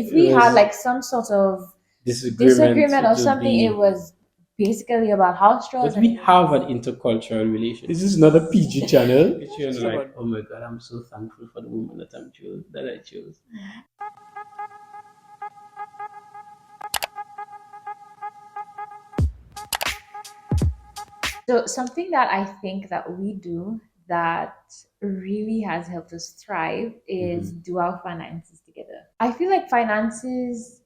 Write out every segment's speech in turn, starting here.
if It we had was like some sort of disagreement. disagreement or It will something, it be. was basically about house chores But and we it was have an intercultural relationship. This is not a PG channel. It's you know, like, oh my god, I'm so thankful for the woman that I chose. so something that I think that we do that really has helped us thrive is Hmm. do our finances together. I feel like finances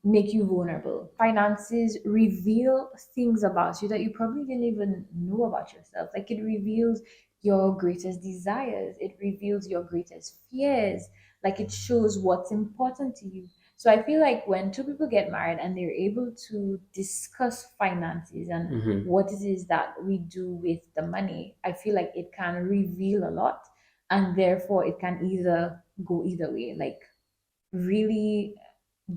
make you vulnerable. Finances reveal things about you that you probably didn't even know about yourself. Like it reveals your greatest desires, it reveals your greatest fears, like it shows what's important to you. So I feel like when two people get married and they're able to discuss finances and Hmm. what it is that we do with the money, I feel like it can reveal a lot and therefore it can either go either way. Like really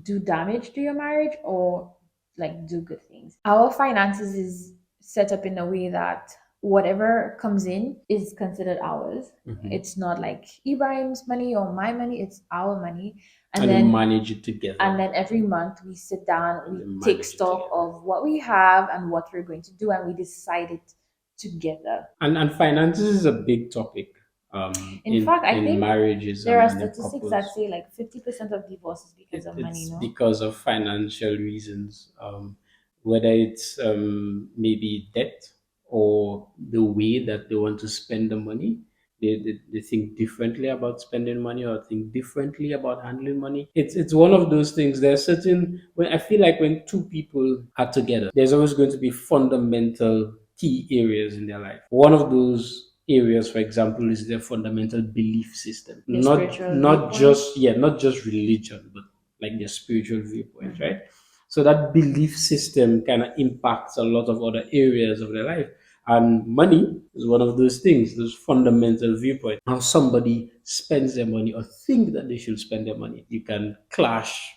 do damage to your marriage or like do good things. Our finances is set up in a way that whatever comes in is considered ours. Hmm. It's not like Ibrahim's money or my money, it's our money. And And you then manage it together. and then every month we sit down, And we you take manage it stock together. of what we have and what we're going to do and we decide it together. And finances is a big topic In fact, I in think marriages there are and in statistics that couples. say like 50% of divorces because of money, It's no? because of financial reasons, whether it's maybe debt or the way that they want to spend the money. They think differently about spending money or think differently about handling money. It's one of those things. There's certain when I feel like when two people are together, there's always going to be fundamental key areas in their life. One of those areas, for example, is their fundamental belief system. Your spiritual Not viewpoint. just yeah, not just religion, but like their spiritual viewpoint, Mm-hmm. right? So that belief system kind of impacts a lot of other areas of their life. And money is one of those things, those fundamental viewpoints. How somebody spends their money or think that they should spend their money. You can clash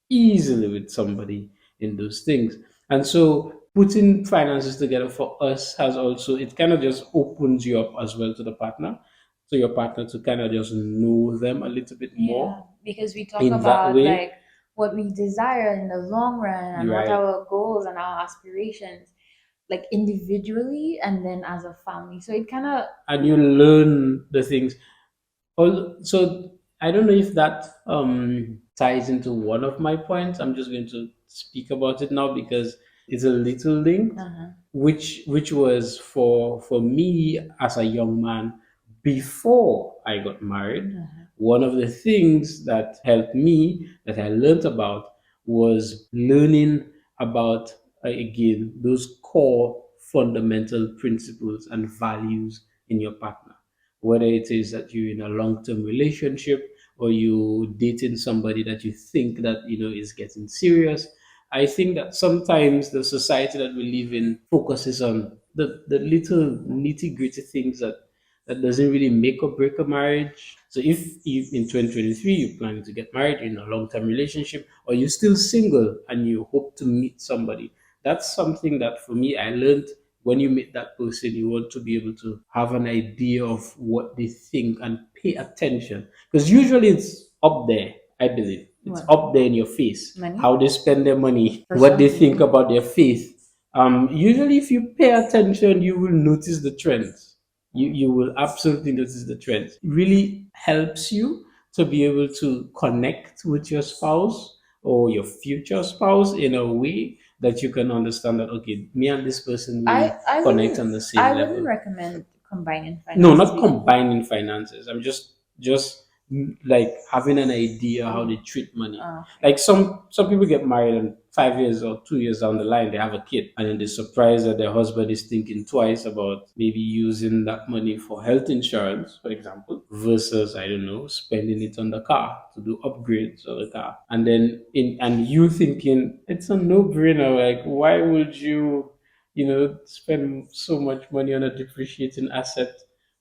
easily with somebody in those things. And so putting finances together for us has also, it kind of just opens you up as well to the partner. So your partner to kind of just know them a little bit Yeah, more because we talk in that about way. like what we desire in the long run and what Right. our goals and our aspirations, like individually and then as a family. So it kind of And you learn the things. So I don't know if that ties into one of my points. I'm just going to speak about it now because it's a little linked, uh-huh. which was for me as a young man before I got married. Uh-huh. One of the things that helped me that I learned about was learning about again those core fundamental principles and values in your partner, whether it is that you're in a long-term relationship or you dating somebody that you think that is getting serious. I think that sometimes the society that we live in focuses on the little nitty-gritty things that doesn't really make or break a marriage. So if you in 2023 you're planning to get married, you're in a long-term relationship, or you're still single and you hope to meet somebody, that's something that for me I learned. When you meet that person, you want to be able to have an idea of what they think and pay attention. Because usually it's up there, I believe. It's What? up there in your face. Money? How they spend their money, For what some they think people. about their faith. Usually, if you pay attention, you will notice the trends. You will absolutely notice the trends. It really helps you to be able to connect with your spouse or your future spouse in a way that you can understand that okay, me and this person I will I connect wouldn't on the same I wouldn't level. recommend combining No, finances not with combining finances. I'm just like having an idea how they oh, treat money. okay. Like some people get married and 5 years or 2 years down the line they have a kid and then they're surprised that their husband is thinking twice about maybe using that money for health insurance, for example, versus I don't know, spending it on the car to do upgrades on the car. And then in and you thinking it's a no-brainer, like why would spend so much money on a depreciating asset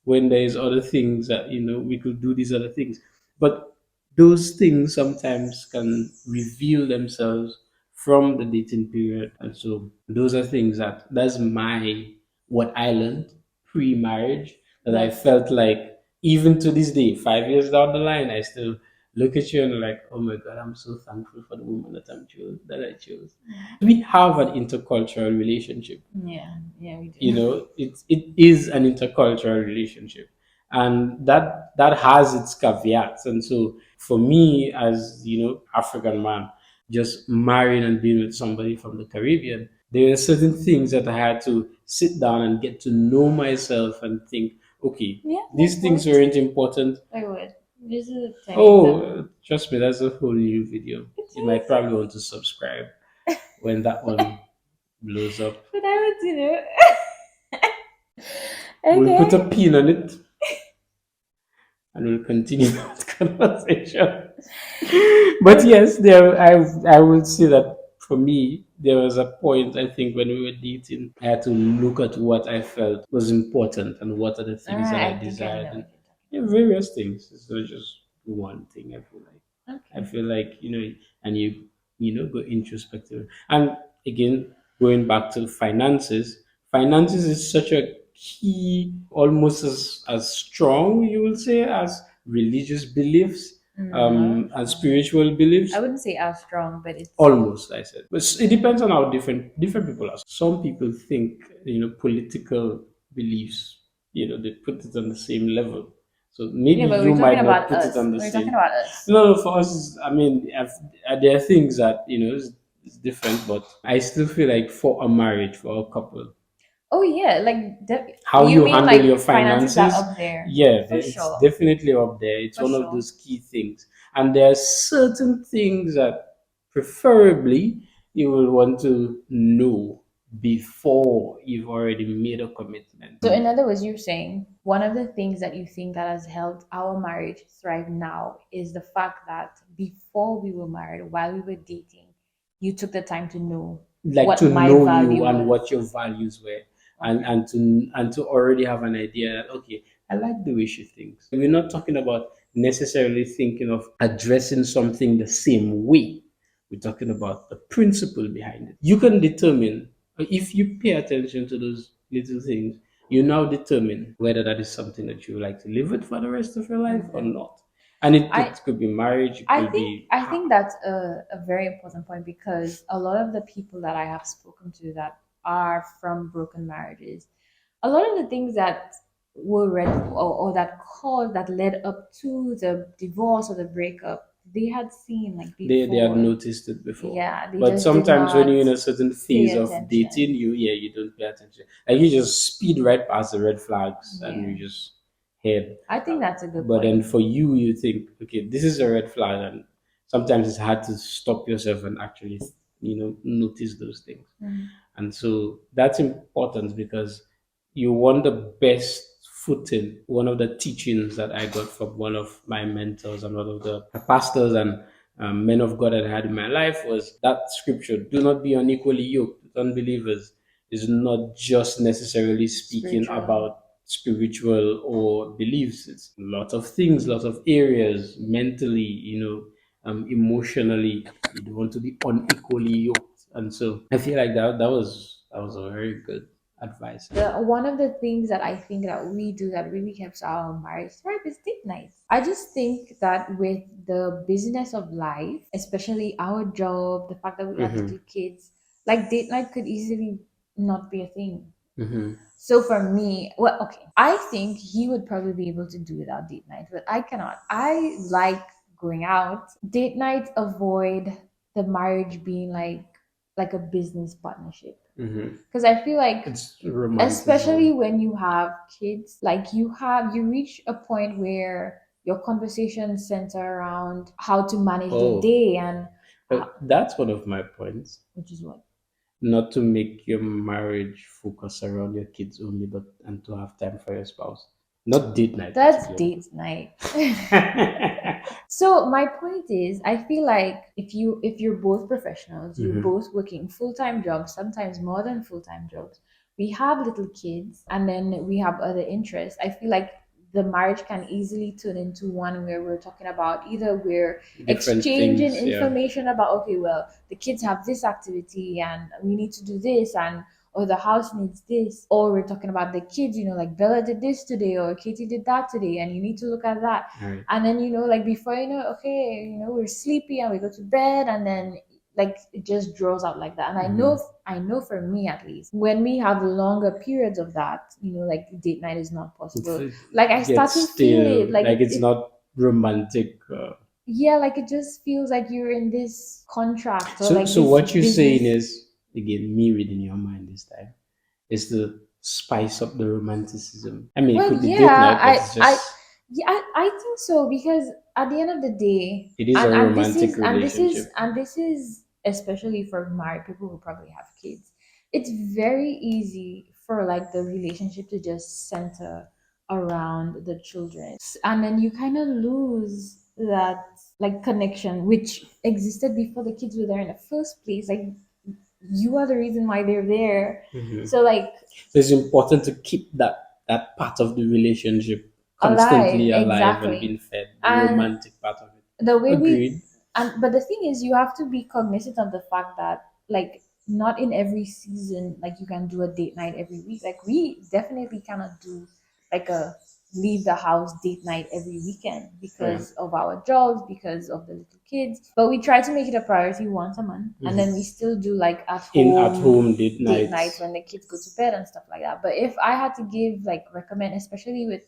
when there's other things that we could do these other things. But those things sometimes can reveal themselves from the dating period. And so those are things that's my what I learned pre-marriage that I But felt like even to this day, 5 years down the line, I still look at you and like, oh my God, I'm so thankful for the woman that I chose. We have an intercultural relationship. Yeah, yeah, we You do. know, it is an intercultural relationship, and that has its caveats. And so for me, as you know, African man, just marrying and being with somebody from the Caribbean, there are certain things that I had to sit down and get to know myself and think, okay, Yeah, like these things what? weren't important. Like what? This is a tiny example. Oh, trust me, that's a whole new video. It's You might probably easy. want to subscribe when that one blows up. But I want to know. We'll put a Okay. pin on it and we'll continue that conversation. But Okay. yes, there I would say that for me there was a point, I think, when we were dating. I had to look at what I felt was important and what are the things that I I think I desired, know and what you're talking yeah, various things. It's not just one thing. about. I Okay. feel like, and you know, go introspective. And again, going back to finances, finances is such a key, almost as strong, you will say, as religious beliefs, Not and strong. spiritual beliefs. I wouldn't say as strong, but it's Almost, I said, but it depends on how different people are. Some people think, political beliefs, they put it on the same level. So yeah. maybe But you we're talking might not about put it us. on the We're talking same. about us. No, for us, I mean, there are things that it's different, but I still feel like for a marriage, for a couple, Oh yeah, how you you mean handle your like finances are finances, up there yeah, for it's sure, definitely up there. It's for one of sure. those key things. And there are certain things that preferably you will want to know before you've already made a commitment. So in other words, you're saying one of the things that you think that has helped our marriage thrive now is the fact that before we were married, while we were dating, you took the time to know Like what to my know value you and was. what your values were, and Okay. to already have an idea that, okay, I like the way she thinks. We're not talking about necessarily thinking of addressing something the same way. We're talking about the principle behind it. You can determine, if you pay attention to those little things, you now determine whether that is something that you would like to live with for the rest of your life or Mhm. not. And I it could be marriage, it I could think be I think that's a very important point because a lot of the people that I have spoken to that are from broken marriages, a lot of the things that were read or that caused that led up to the divorce or the breakup, they had seen like they had before. noticed it before. Yeah, they But just did sometimes when not you're in a certain pay phase of dating, attention. you don't pay attention. Like you just speed right past the red flags and Yeah, you just head. I think that's a good But then point. for you, you think, okay, this is a red flag, and sometimes it's hard to stop yourself and actually, notice those things. Mhm. And so that's important because you want the best footing. One of the teachings that I got from one of my mentors and one of the pastors and men of God that I had in my life was that scripture: "Do not be unequally yoked with unbelievers." Is not just necessarily speaking Spiritual. about spiritual or beliefs. It's a lot of things, lots of areas, mentally, emotionally. You don't want to be unequally yoked, and so I feel like that was a very good advice. The one of the things that I think that we do that really helps our marriage thrive is date nights. I just think that with the busyness of life, especially our job, the fact that we have Mm-hmm. little kids, like date night could easily not be a thing. Mm-hmm. So for me, well, okay, I think he would probably be able to do without date night, but I cannot. I like going out. Date nights avoid the marriage being like a business partnership Mm-hmm. because I feel like It's especially romanticism. when you have kids like you reach a point where your conversations center around how to manage the Oh, day and that's one of my points. which is what Not to make your marriage focus around your kids only, but and to have time for your spouse. Not date night, that's particularly. date night. So my point is I feel like if you're both professionals, you're Mm-hmm. both working full-time jobs, sometimes more than full-time jobs, we have little kids and then we have other interests, I feel like the marriage can easily turn into one where we're talking about either we're Different exchanging things, yeah. information about okay well the kids have this activity and we need to do this and or the house needs this, or we're talking about the kids, like Bella did this today, or Katie did that today, and you need to look at that. All right. And then, like before okay, we're sleepy and we go to bed, and then like it just draws out like that. And I know for me at least, when we have longer periods of that, like date night is not possible. Like I It start gets to feel it, stale, like like it's it not romantic. yeah, like it just feels like you're in this contract, or So, like so this what you're saying business. is, again, me reading your mind this time, is to spice up the romanticism. I mean, it Well, could be date yeah, night, but it's just, I think so, because at the end of the day, it is and a and this romantic is and this is relationship. and this is especially for married people who probably have kids. It's very easy for like the relationship to just center around the children, and then you kind of lose that like connection which existed before the kids were there in the first place. Like you are the reason why they're there. Mhm. So like So it's important to keep that part of the relationship alive, constantly alive and exactly. being fed, the And romantic part of it. the way we Agreed. and but the thing is, you have to be cognizant of the fact that like not in every season like you can do a date night every week. Like we definitely cannot do like a leave the house date night every weekend Right. because of our jobs, because of the little kids, but we try to make it a priority once a month, and then we Mhm. still do like at In at home home date date nights nights. when the kids go to bed and stuff like that. But if I had to give like recommend, especially with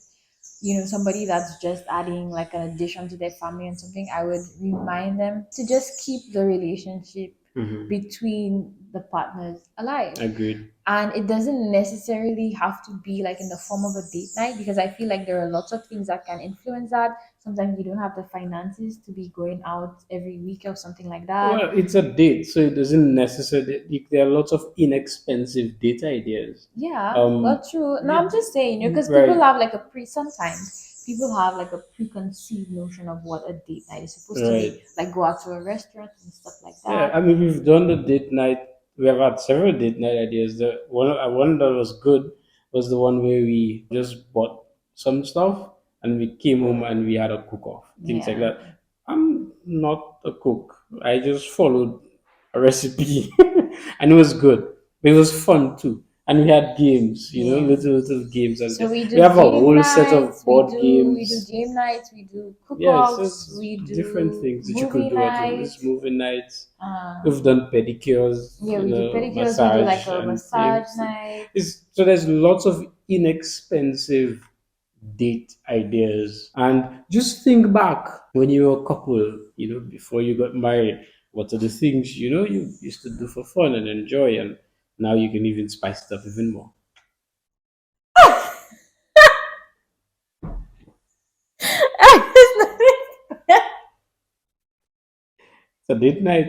somebody that's just adding like an addition to their family and something, I would remind them to just keep the relationship Hmm. between the partners alive. Agreed. And it doesn't necessarily have to be like in the form of a date night, because I feel like there are lots of things that can influence that. Sometimes you don't have the finances to be going out every week or something like that. Well, it's a date, so it doesn't necessarily. There are lots of inexpensive date ideas. Yeah, well, Um, true. No, I'm y- just saying, because people right, have like sometimes people have like a preconceived notion of what a date night is supposed to right. be. Like go out to a restaurant and stuff like Yeah, that. I mean, we've done the date night. We have had several date night ideas. The one that was good was the one where we just bought some stuff and we came home and we had a cook off, things like Yeah. that. I'm not a cook. I just followed a recipe, and it was good. It was fun too, and we had games. Yeah. Little games, and So we we do have a game whole set of nights, board we do games. game nights, we do Yes, cook-offs, there's we different do things that you could movie do at home. This nights. movie nights. We've Um, done pedicures, yeah, we do pedicures, we do like massage a and massage things. night. So there's lots of inexpensive date ideas. And just think back when you were a couple, before you got married, what are the things, you used to do for fun and enjoy, and now you can even spice it up even more. So date night.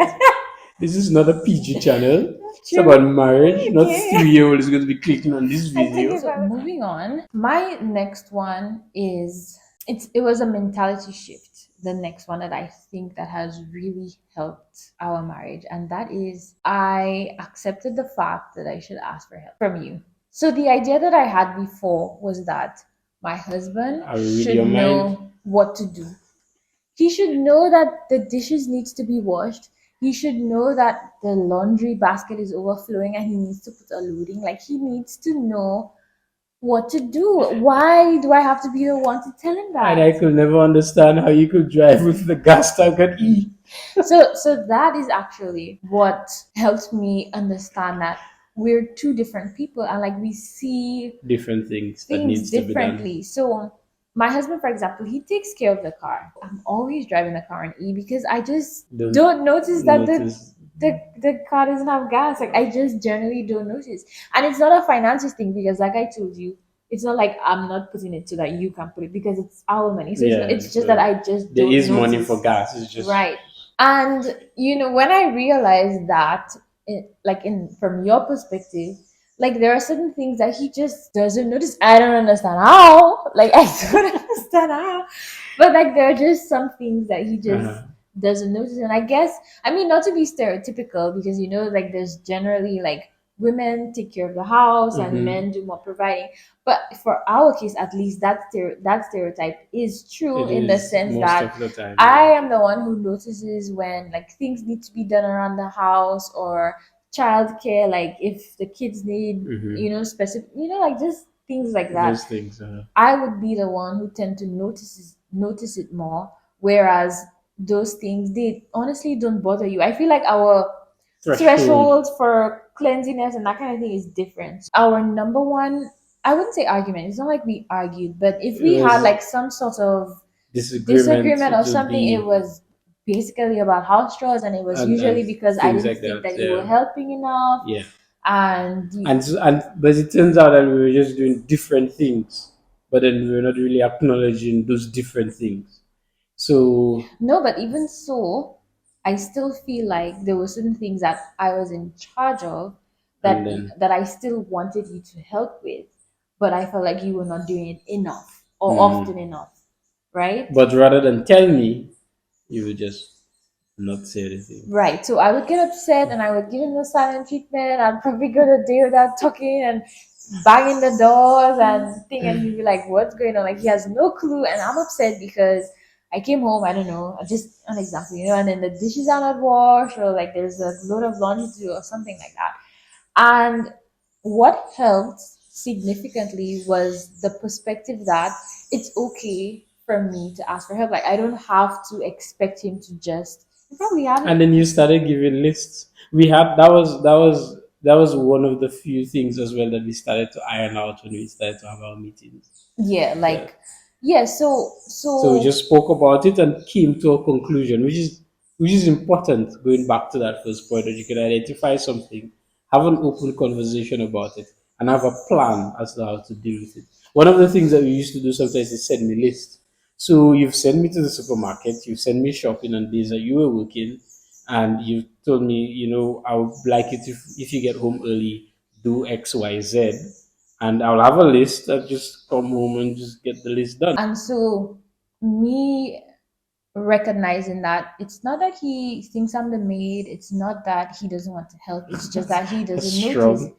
This is not a PG channel. It's about True. marriage, not Okay. 3-year-old is going to be clicking on this I take video. it back. Moving on, my next one is it was a mentality shift. The next one that I think that has really helped our marriage, and that is I accepted the fact that I should ask for help from you. So the idea that I had before was that my husband I will read should your mind. know what to do. He should know that the dishes needs to be washed. He should know that the laundry basket is overflowing and he needs to put a loading. Like he needs to know what to do. Why do I have to be the one to tell him And that? I could never understand how you could drive with the gas tank at E. So that is actually what helped me understand that we're two different people, and like we see Different things that things needs to be done. differently. So my husband, for example, he takes care of the car. I'm always driving the car on E because I just Don't don't notice that notice. the car doesn't have gas. Like I just generally don't notice. And it's not a finances thing because like I told you, it's not like I'm not putting it so that you can put it because it's our money. So Yeah, it's just that so I just there don't is money for notice. gas. It's just Right. And when I realized that, like in from your perspective, like there are certain things that he just doesn't notice. I don't understand how. Like I don't understand how, but like there are just some things that he just uh-huh. doesn't notice. And I guess I mean not to be stereotypical because like there's generally like women take care of the house and Hmm. men do more providing. But for our case, at least that stereotype is true It in the is sense most that of the time. I Yeah. am the one who notices when like things need to be done around the house or childcare, like if the kids need, specific, like just things like that. Those things. I would be the one who tend to notice it more, whereas those things they honestly don't bother you. I feel like our Threshold. threshold for cleanliness and that kind of thing is different. Our number one, I wouldn't say argument. It's not like we argued, but if It we had was like some sort of disagreement. disagreement It or would something, it be was basically about house chores, and it was and usually because I things didn't like think that. that you were Yeah. helping enough, Yeah. and And but it turns out that we were just doing different things, but then we were not really acknowledging those different things. So no, but even so, I still feel like there were certain things that I was in charge of and that then I still wanted you to help with, but I felt like you were not doing it enough or often mm, enough, right? but rather than tell me, you would just not say anything. Right. So I would get upset and I would give him the silent treatment. I'd probably go a day without talking and banging the doors and thing, and he'd be like, "What's going on?" Like he has no clue, and I'm upset because I came home. I don't know, just an example, and then the dishes are not washed, or like there's a load of laundry to do, or something like that. And what helped significantly was the perspective that it's okay for me to ask for help. Like I don't have to expect him to just. He probably And hadn't. then you started giving lists. We had that was one of the few things as well that we started to iron out when we started to have our meetings. Yeah, Yeah. like yeah. So So we so just spoke about it and came to a conclusion, which is important. Going back to that first point, that you can identify something, have an open conversation about it, and have a plan as to how to deal with it. One of the things that we used to do sometimes is send me lists. So you've sent me to the supermarket, you send me shopping on days that you were working, and you told me, I would like it if you get home early, do X, Y, Z, and I'll have a list. I just come home and just get the list done. and so me recognizing that it's not that he thinks I'm the maid, it's not that he doesn't want to help, it's just that he That's doesn't notice. strong.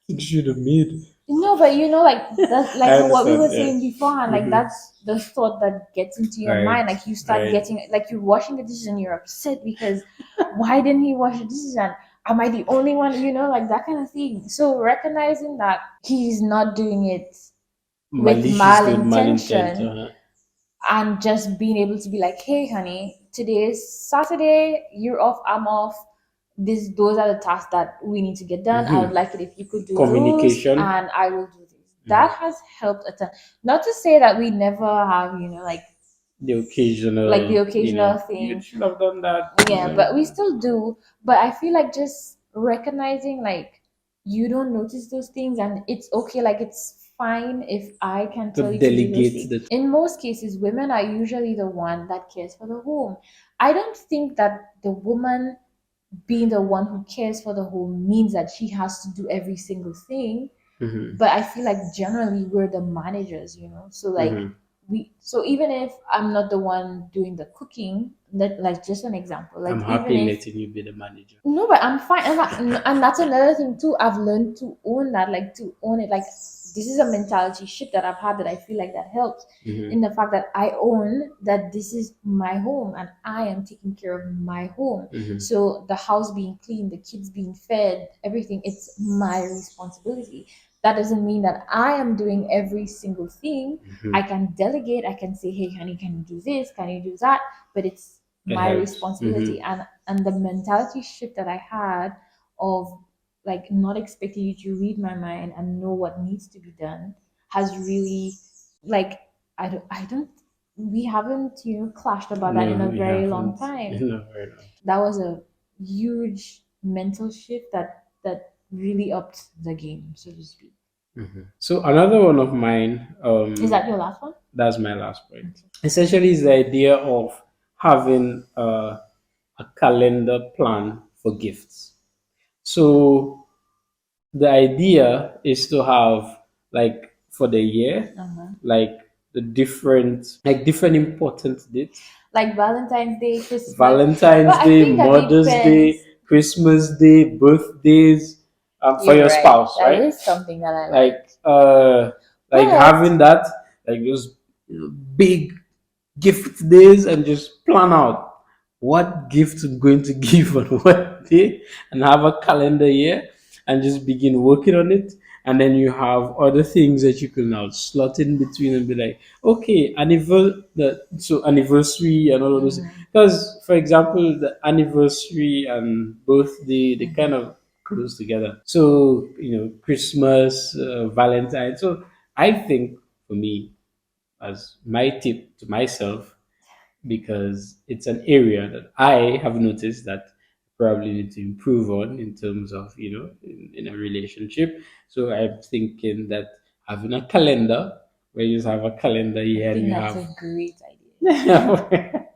You should have made. No, but like that's like I what we understand. were Yeah. saying beforehand. Like Mm-hmm. that's the thought that gets into All your right. mind. Like you All start right. getting like you're washing the dishes and you're upset because why didn't he wash the dishes and am I the only one? Like that kind of thing. So recognizing that he's not doing it with Malicious with malintent. malintention and just being able to be like, hey, honey, today is Saturday, you're off, I'm off. Those are the tasks that we need to get done. I would Mm-hmm. like it if you could do those, Communication. and I will do this. Mm-hmm. That has helped a ton. Not to say that we never have, The like the occasional, occasional you thing. should have done that. Yeah, but we still do. But I feel like just recognizing like you don't notice those things and it's okay, like it's fine if I can To tell you to do those delegate things. the. In most cases, women are usually the one that cares for the home. I don't think that the woman being the one who cares for the home means that she has to do every single thing, Mm-hmm. but I feel like generally we're the managers, so like Mm-hmm. so even if I'm not the one doing the cooking, that like just an example, like I'm even happy if letting you be the manager. no, but I'm fine. And that's another thing too. I've learned to own that, like to own it. Like this is a mentality shift that I've had that I feel like that helps Mm-hmm. in the fact that I own that this is my home and I am taking care of my home. Mm-hmm. So the house being clean, the kids being fed, everything, it's my responsibility. That doesn't mean that I am doing every single thing. Mm-hmm. I can delegate. I can say, hey, honey, can you do this? Can you do that? But it's It my helps. responsibility, Mm-hmm. and the mentality shift that I had of like not expecting you to read my mind and know what needs to be done has really like I don't we haven't clashed about that in No, a we very long haven't. time. No, very long. That was a huge mental shift that really upped the game, so to speak. Mhm. So another one of mine, Is that your last one? that's my last point. Essentially, is the idea of having a calendar plan for gifts. So the idea is to have like for the year, Uh-huh. like different important dates. Like Valentine's Day, Christmas. Valentine's But I Day, think that Mother's depends. Day, Christmas Day, birthdays, for You're your right. spouse, That right? is something that I like like. uh like But having that, like those big gift days, and just plan out what gift I'm going to give and what day and have a calendar year and just begin working on it. And then you have other things that you can now slot in between and be like, okay, so anniversary and all of those. Mm, Because, for example, the anniversary and birthday, they kind mhm. of close together. So, Christmas, Valentine. So, I think for me, as my tip to myself, because it's an area that I have noticed that probably need to improve on in terms of, in a relationship. So I'm thinking that having a calendar, where you just have a calendar I here and think you that's have. a great idea.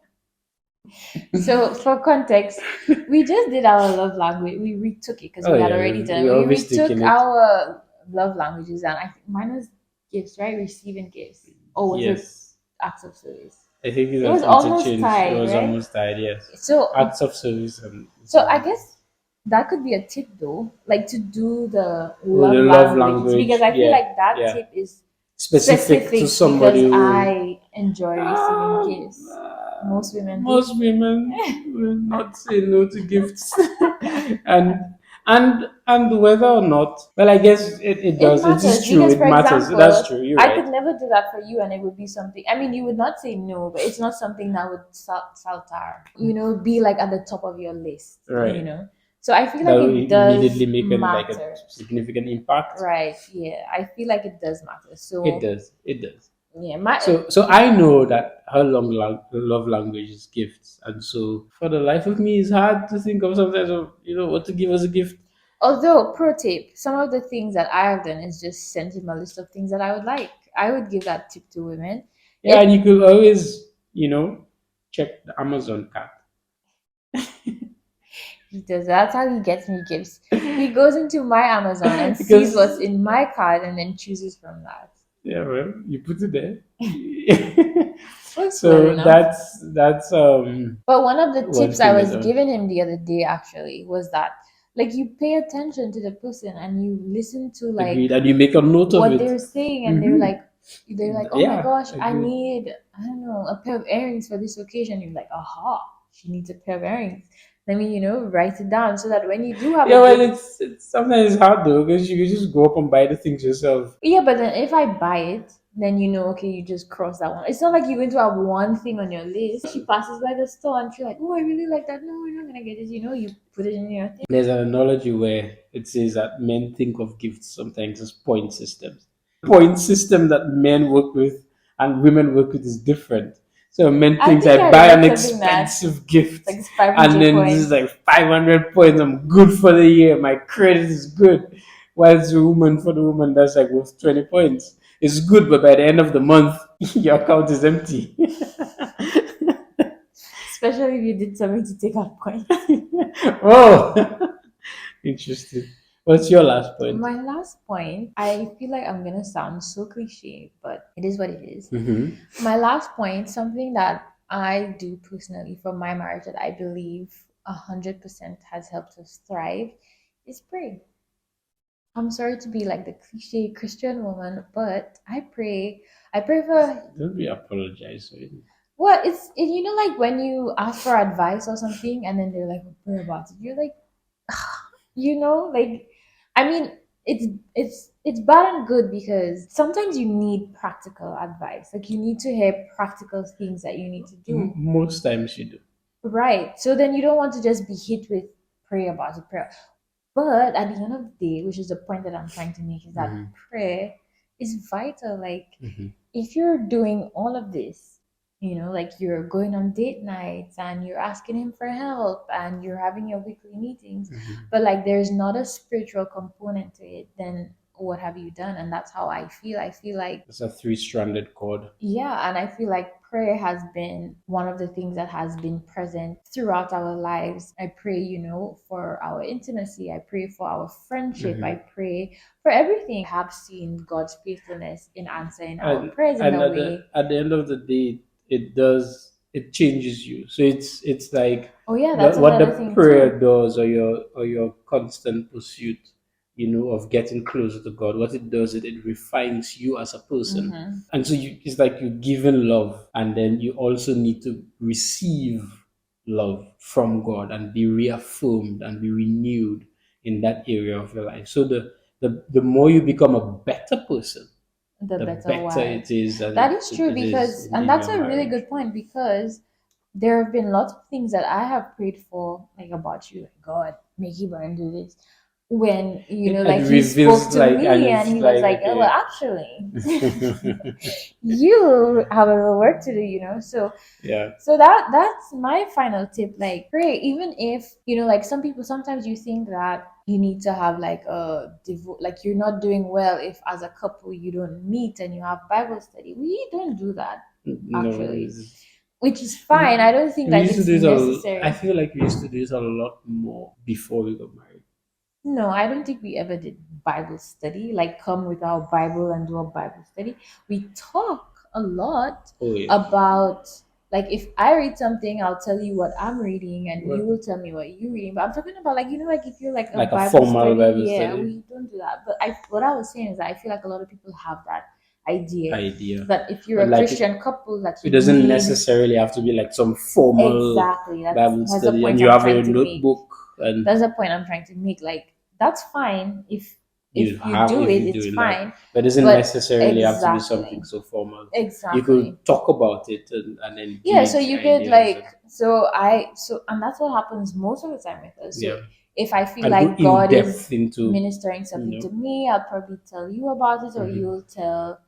So, for context, we just did our love language. We retook it because Oh we had yeah, already done. we're We always retook taking it. our love languages, and I think mine was gifts, right? Receiving gifts, or was it Yes. acts of service? I think it It was was almost interchanged. It tied, was right? almost tied, yes. So, Acts of service and so I receiving guess gifts. that could be a tip though, like to do the Oh, the love love languages because language. I feel Yeah, like that yeah. tip is Specific to specific because somebody who. I enjoy receiving gifts. Most women do. Most women will not say no to gifts, and and whether or not, well, I guess it It does. It matters is true. because, It for matters. That's example, true. You're I right. could never do that for you, and it would be something. I mean, you would not say no, but it's not something that would saltar, be like at the top of your list. Right. So I feel That like will it does immediately make a matter, significant impact. right? Yeah, I feel like it does matter. It So does. It does. yeah, my So I know that her love language is gifts, and so for the life of me, it's hard to think of sometimes of what to give as a gift. although pro tip, some of the things that I have done is just send him a list of things that I would like. I would give that tip to women. Yeah, If and you could always check the Amazon cart. he does. That's how he gets me gifts. He goes into my Amazon and sees what's Because in my card and then chooses from that. yeah, well, you put it there. Works well So enough. that's But one of the one tips I thing I was don't. giving him the other day actually was that like you pay attention to the person and you listen to like Agreed, and you make a note of what it. they're saying and they're Hmm. like oh my Yeah, gosh, I agreed. need, I don't know, a pair of earrings for this occasion. You're like, aha, she needs a pair of earrings. Let me, write it down so that when you do have a Yeah, well, gift. it's sometimes it's hard though because you can just go up and buy the things yourself. Yeah, but then if I buy it, then okay, you just cross that one. It's not like you're going to have one thing on your list. She passes by the store and she's like, oh, I really like that. No, we're not gonna get it. You put it in your thing. There's an analogy where it says that men think of gifts sometimes as point systems. Point system that men work with and women work with is different. So men I thinks think I I buy read an something that expensive gift like it's and 500 then this is points. like 500 points. I'm good for the year. My credit is good. While it's a woman, for the woman, that's like worth 20 points. It's good, but by the end of the month, your account is empty. Especially if you did something to take out points. Oh, interesting. What's your last point? My last point, I feel like I'm gonna sound so cliche, but it is what it is. Mm-hmm. My last point, something that I do personally for my marriage that I believe 100% has helped us thrive is pray. I'm sorry to be like the cliche Christian woman, but I pray. I pray for Don't be apologize for it. like when you ask for advice or something and then they're like, pray about it. You're like, like I mean, it's bad and good because sometimes you need practical advice. Like you need to hear practical things that you need to do. Most times you do. Right. So then you don't want to just be hit with pray about it, prayer. But at the end of the day, which is the point that I'm trying to make, is that Hmm. prayer is vital. Like Hmm. if you're doing all of this, like you're going on date nights and you're asking him for help and you're having your weekly meetings, Hmm. but like there's not a spiritual component to it, then what have you done? And that's how I feel. I feel like, It's a three-stranded cord. yeah, and I feel like prayer has been one of the things that has been present throughout our lives. I pray, for our intimacy. I pray for our friendship. I Hmm. pray for everything. Have seen God's faithfulness in answering our And prayers in and a at the way. at the end of the day, it changes you. So it's like Oh yeah, that's what another the thing prayer too. does, or your constant pursuit, of getting closer to God. What it does, it refines you as a person. Hmm. And so it's like you give in love, and then you also need to receive, love from God and be reaffirmed and be renewed in that area of your life. So the more you become a better person, The the better better wife. it is, and That is true it is because, and in that's your a really marriage. good point because there have been lots of things that I have prayed for, like about you, like God, make Ibrahim do this. When It like he spoke reveals to like, and me and it's he was like, like, "Oh, well, okay. actually, you have a little work to do." Yeah. So that's my final tip. Like, pray, even if like some people sometimes you think that you need to have like like you're not doing well if as a couple you don't meet and you have Bible study. We don't do that No, actually, which is fine. I don't think we like used to it's do it I necessary. feel like we used to do it a lot more before we got married. No, I don't think we ever did Bible study, like come with our Bible and do a Bible study. We talk a lot Oh yeah. about, like, if I read something, I'll tell you what I'm reading and Well, you will tell me what you're reading. But I'm talking about, like, like if you're like a like a Bible formal study, Bible yeah, study we don't do that. But what I was saying is that I feel like a lot of people have that idea idea. that if you're But a like Christian couple that it you doesn't need. necessarily have to be like some formal Exactly. Bible That's the study and point you I'm have a trying to make. notebook and That's the point I'm trying to make. Like, that's fine you if you have do if it, you're it's doing that. fine. But it doesn't But necessarily have to be something exactly, so formal. You exactly. could talk about it and Yeah. So engage you could ideas like and and that's what happens most of the time with us. So yeah. if I feel And go like in God is depth into, ministering you something know. to me, I'll probably tell you about it, or Mhm. you'll tell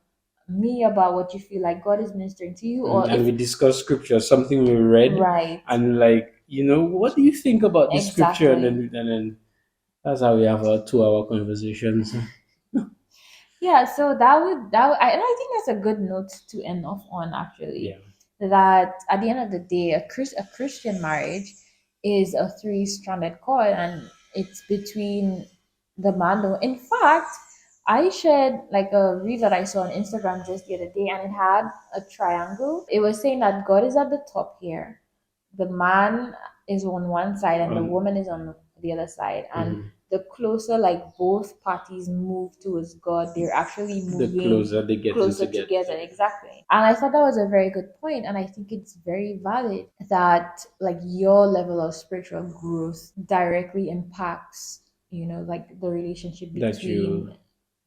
me about what you feel like God is ministering to you, or And if we discuss scripture, something we read, right, and like, what do you think about this scripture? And exactly. then that's how we have our 2 hour conversations. Yeah, so and I think that's a good note to end off on Yeah, actually. That at the end of the day, a Christian marriage is a three-stranded cord, and it's between the man. In fact, I shared like a reel that I saw on Instagram just the other day, and it had a triangle. It was saying that God is at the top here, the man is on one side and the um, woman is on the other side, and mhm. the closer like both parties move towards God, they're actually The moving closer they get closer into get. together. Exactly. And I thought that was a very good point, and I think it's very valid that like your level of spiritual growth directly impacts like the relationship That between you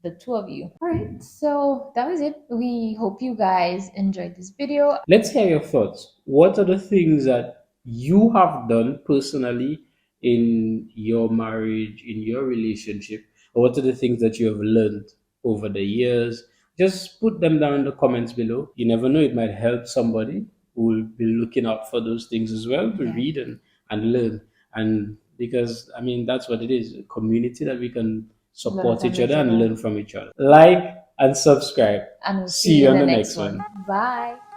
the two of you. All right, so that was it. We hope you guys enjoyed this video. Let's hear your thoughts. What are the things that you have done personally in your marriage, in your relationship, or what are the things that you have learned over the years? Just put them down in the comments below. You never know, it might help somebody who will be looking out for those things as well to Yeah, read and learn. And because, I mean, that's what it is, a community that we can learn support from each each other and other. learn from each other. Like and subscribe. And we'll See see you you in on the the next next one. one. Bye.